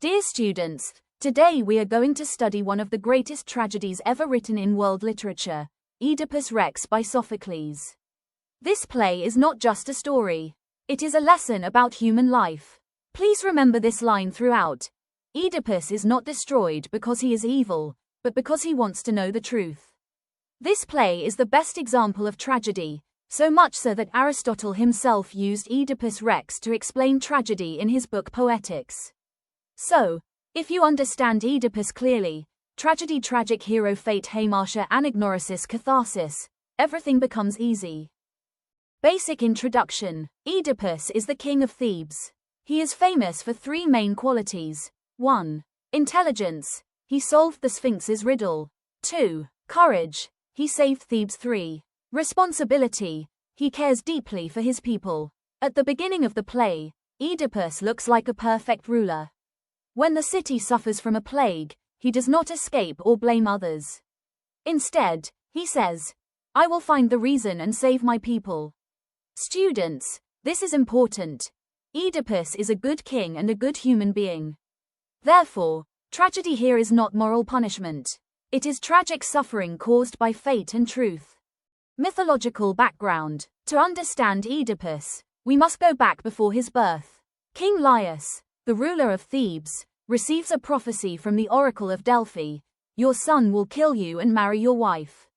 Dear students, today we are going to study one of the greatest tragedies ever written in world literature, Oedipus Rex by Sophocles. This play is not just a story. It is a lesson about human life. Please remember this line throughout. Oedipus is not destroyed because he is evil, but because he wants to know the truth. This play is the best example of tragedy, so much so that Aristotle himself used Oedipus Rex to explain tragedy in his book Poetics. So, if you understand Oedipus clearly, tragedy, tragic hero, fate, hamartia, anagnorisis, catharsis, everything becomes easy. Basic introduction. Oedipus is the king of Thebes. He is famous for three main qualities. 1. Intelligence. He solved the Sphinx's riddle. 2. Courage. He saved Thebes. 3. Responsibility. He cares deeply for his people. At the beginning of the play, Oedipus looks like a perfect ruler. When the city suffers from a plague, he does not escape or blame others. Instead, he says, "I will find the reason and save my people." Students, this is important. Oedipus is a good king and a good human being. Therefore, tragedy here is not moral punishment. It is tragic suffering caused by fate and truth. Mythological background. To understand Oedipus, we must go back before his birth. King Laius, the ruler of Thebes, receives a prophecy from the oracle of Delphi. Your son will kill you and marry your wife.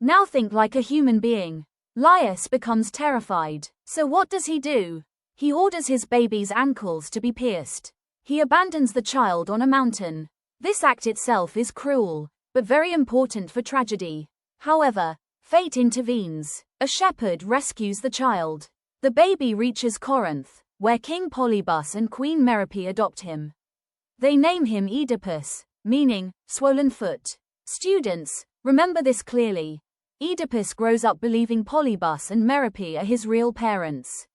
Now think like a human being. Laius becomes terrified. So what does he do? He orders his baby's ankles to be pierced. He abandons the child on a mountain. This act itself is cruel, but very important for tragedy. However, fate intervenes. A shepherd rescues the child. The baby reaches Corinth, where King Polybus and Queen Merope adopt him. They name him Oedipus, meaning swollen foot. Students, remember this clearly. Oedipus grows up believing Polybus and Merope are his real parents.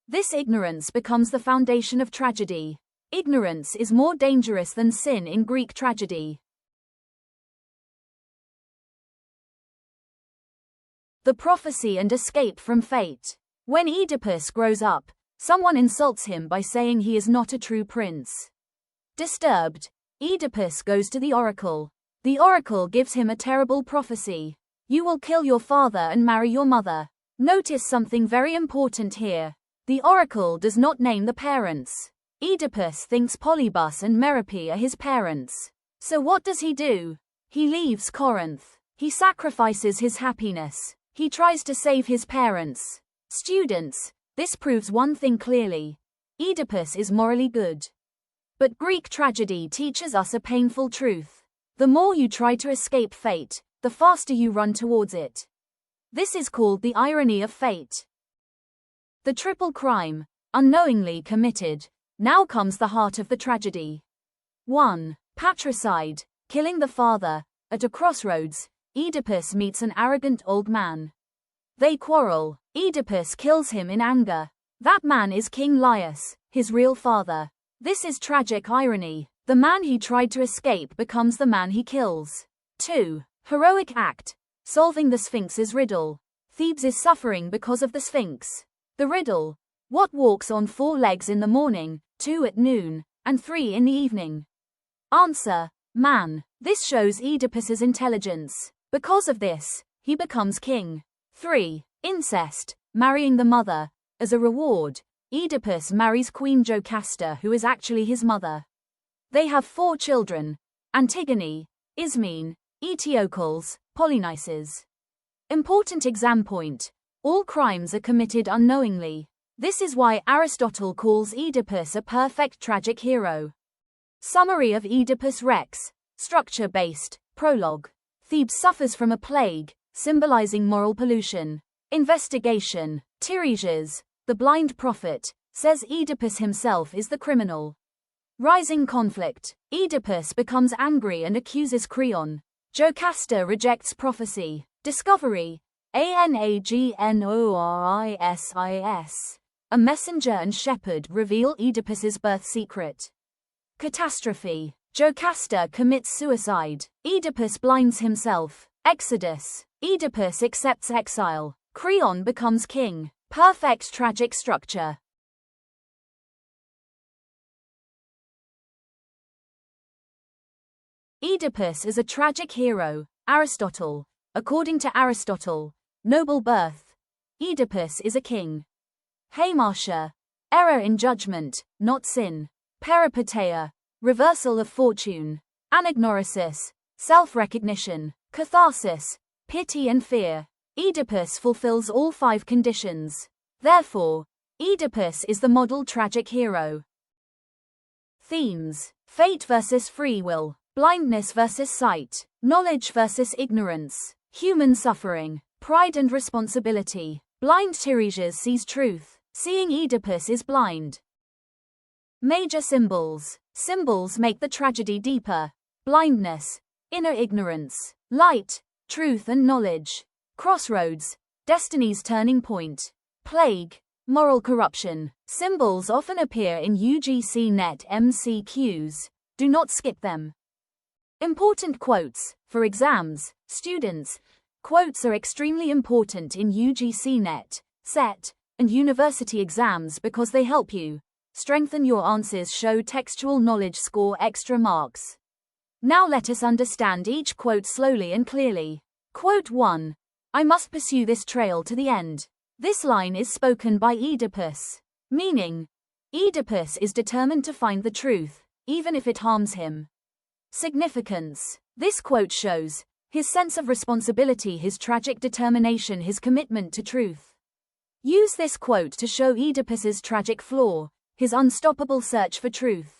This ignorance becomes the foundation of tragedy. Ignorance is more dangerous than sin in Greek tragedy. The prophecy and escape from fate. When Oedipus grows up, someone insults him by saying he is not a true prince. Disturbed, Oedipus goes to the oracle. The oracle gives him a terrible prophecy. You will kill your father and marry your mother. Notice something very important here. The oracle does not name the parents. Oedipus thinks Polybus and Merope are his parents. So what does he do? He leaves Corinth. He sacrifices his happiness. He tries to save his parents. Students, this proves one thing clearly. Oedipus is morally good. But Greek tragedy teaches us a painful truth. The more you try to escape fate, the faster you run towards it. This is called the irony of fate. The triple crime, unknowingly committed. Now comes the heart of the tragedy. 1. Patricide, killing the father. At a crossroads, Oedipus meets an arrogant old man. They quarrel. Oedipus kills him in anger. That man is King Laius, his real father. This is tragic irony. The man he tried to escape becomes the man he kills. 2. Heroic act, solving the Sphinx's riddle. Thebes is suffering because of the Sphinx. The riddle: what walks on 4 legs in the morning, 2 at noon, and 3 in the evening? Answer: man. This shows Oedipus's intelligence. Because of this, he becomes king. 3. Incest, marrying the mother. As a reward, Oedipus marries Queen Jocasta, who is actually his mother. They have 4 children: Antigone, Ismene, Eteocles, Polynices. Important exam point: all crimes are committed unknowingly. This is why Aristotle calls Oedipus a perfect tragic hero. Summary of Oedipus Rex. Structure-based. Prologue. Thebes suffers from a plague, symbolizing moral pollution. Investigation. Tiresias, the blind prophet, says Oedipus himself is the criminal. Rising conflict. Oedipus becomes angry and accuses Creon. Jocasta rejects prophecy. Discovery. Anagnorisis. A messenger and shepherd reveal Oedipus's birth secret. Catastrophe. Jocasta commits suicide. Oedipus blinds himself. Exodus. Oedipus accepts exile. Creon becomes king. Perfect tragic structure. Oedipus is a tragic hero. Aristotle. According to Aristotle, noble birth. Oedipus is a king. Hamartia. Error in judgment, not sin. Peripeteia. Reversal of fortune. Anagnorisis. Self-recognition. Catharsis. Pity and fear. Oedipus fulfills all 5 conditions. Therefore, Oedipus is the model tragic hero. Themes: fate versus free will, blindness versus sight, knowledge versus ignorance, human suffering, pride and responsibility. Blind Tiresias sees truth, seeing Oedipus is blind. Major symbols. Symbols make the tragedy deeper. Blindness, inner ignorance. Light, truth and knowledge. Crossroads, destiny's turning point. Plague, moral corruption. Symbols often appear in UGC NET MCQs. Do not skip them. Important quotes. For exams, students, quotes are extremely important in UGC NET, SET, and university exams because they help you strengthen your answers, show textual knowledge, score extra marks. Now let us understand each quote slowly and clearly. Quote 1. I must pursue this trail to the end. This line is spoken by Oedipus. Meaning, Oedipus is determined to find the truth, even if it harms him. Significance. This quote shows his sense of responsibility, his tragic determination, his commitment to truth. Use this quote to show Oedipus's tragic flaw, his unstoppable search for truth.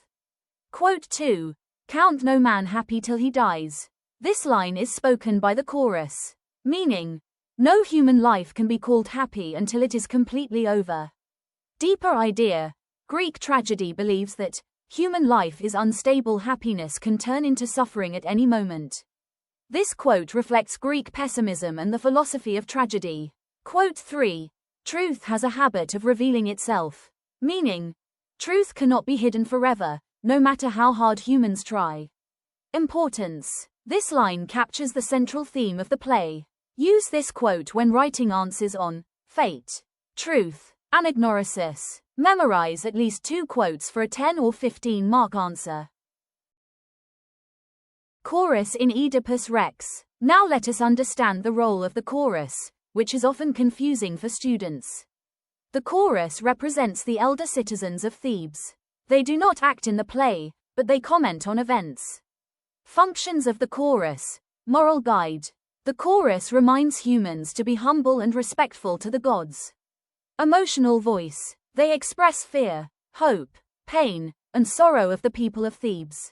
Quote 2. Count no man happy till he dies. This line is spoken by the chorus. Meaning, no human life can be called happy until it is completely over. Deeper idea. Greek tragedy believes that human life is unstable, happiness can turn into suffering at any moment. This quote reflects Greek pessimism and the philosophy of tragedy. Quote 3. Truth has a habit of revealing itself. Meaning, truth cannot be hidden forever, no matter how hard humans try. Importance. This line captures the central theme of the play. Use this quote when writing answers on fate, truth, anagnorisis. Memorize at least 2 quotes for a 10 or 15 mark answer. Chorus in Oedipus Rex. Now let us understand the role of the chorus, which is often confusing for students. The chorus represents the elder citizens of Thebes. They do not act in the play, but they comment on events. Functions of the chorus. Moral guide. The chorus reminds humans to be humble and respectful to the gods. Emotional voice. They express fear, hope, pain, and sorrow of the people of Thebes.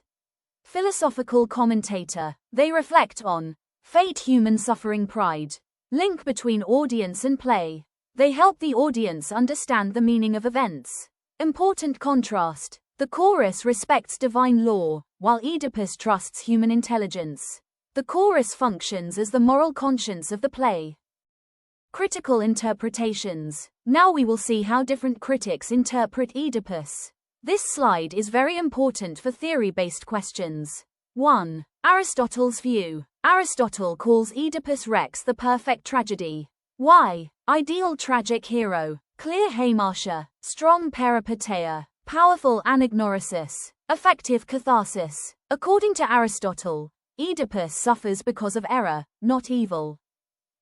Philosophical commentator. They reflect on fate, human suffering, pride. Link between audience and play. They help the audience understand the meaning of events. Important contrast. The chorus respects divine law, while Oedipus trusts human intelligence. The chorus functions as the moral conscience of the play. Critical interpretations. Now we will see how different critics interpret Oedipus. This slide is very important for theory-based questions. 1. Aristotle's view. Aristotle calls Oedipus Rex the perfect tragedy. Why? Ideal tragic hero. Clear hamartia. Strong peripeteia. Powerful anagnorisis. Effective catharsis. According to Aristotle, Oedipus suffers because of error, not evil.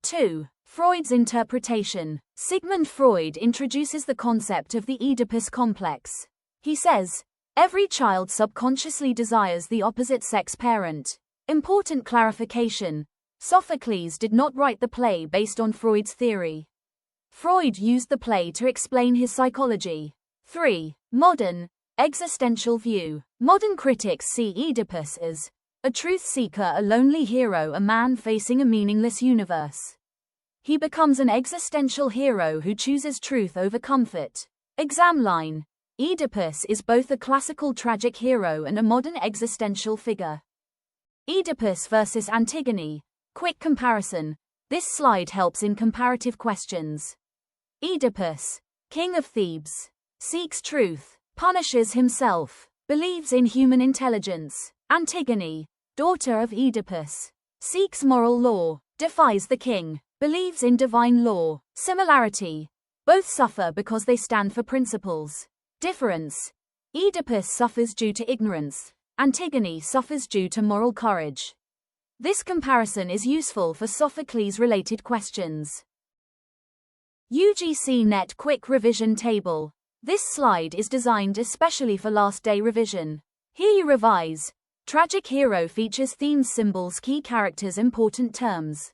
2. Freud's interpretation. Sigmund Freud introduces the concept of the Oedipus complex. He says, every child subconsciously desires the opposite sex parent. Important clarification. Sophocles did not write the play based on Freud's theory. Freud used the play to explain his psychology. 3. Modern, existential view. Modern critics see Oedipus as a truth seeker, a lonely hero, a man facing a meaningless universe. He becomes an existential hero who chooses truth over comfort. Exam line. Oedipus is both a classical tragic hero and a modern existential figure. Oedipus versus Antigone. Quick comparison. This slide helps in comparative questions. Oedipus, king of Thebes, seeks truth, punishes himself, believes in human intelligence. Antigone, daughter of Oedipus, seeks moral law, defies the king, believes in divine law. Similarity. Both suffer because they stand for principles. Difference. Oedipus suffers due to ignorance. Antigone suffers due to moral courage. This comparison is useful for Sophocles-related questions. UGC NET Quick Revision Table. This slide is designed especially for last day revision. Here you revise. Tragic hero features themes, symbols, key characters, important terms.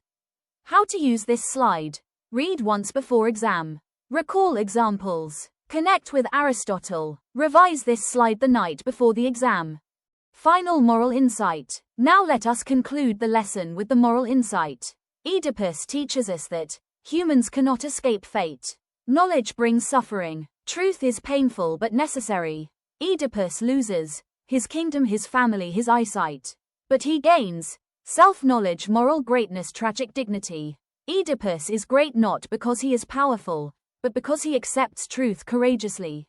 How to use this slide. Read once before exam. Recall examples. Connect with Aristotle. Revise this slide the night before the exam. Final moral insight. Now let us conclude the lesson with the moral insight. Oedipus teaches us that humans cannot escape fate. Knowledge brings suffering. Truth is painful but necessary. Oedipus loses his kingdom, his family, his eyesight. But he gains self-knowledge, moral greatness, tragic dignity. Oedipus is great not because he is powerful, but because he accepts truth courageously.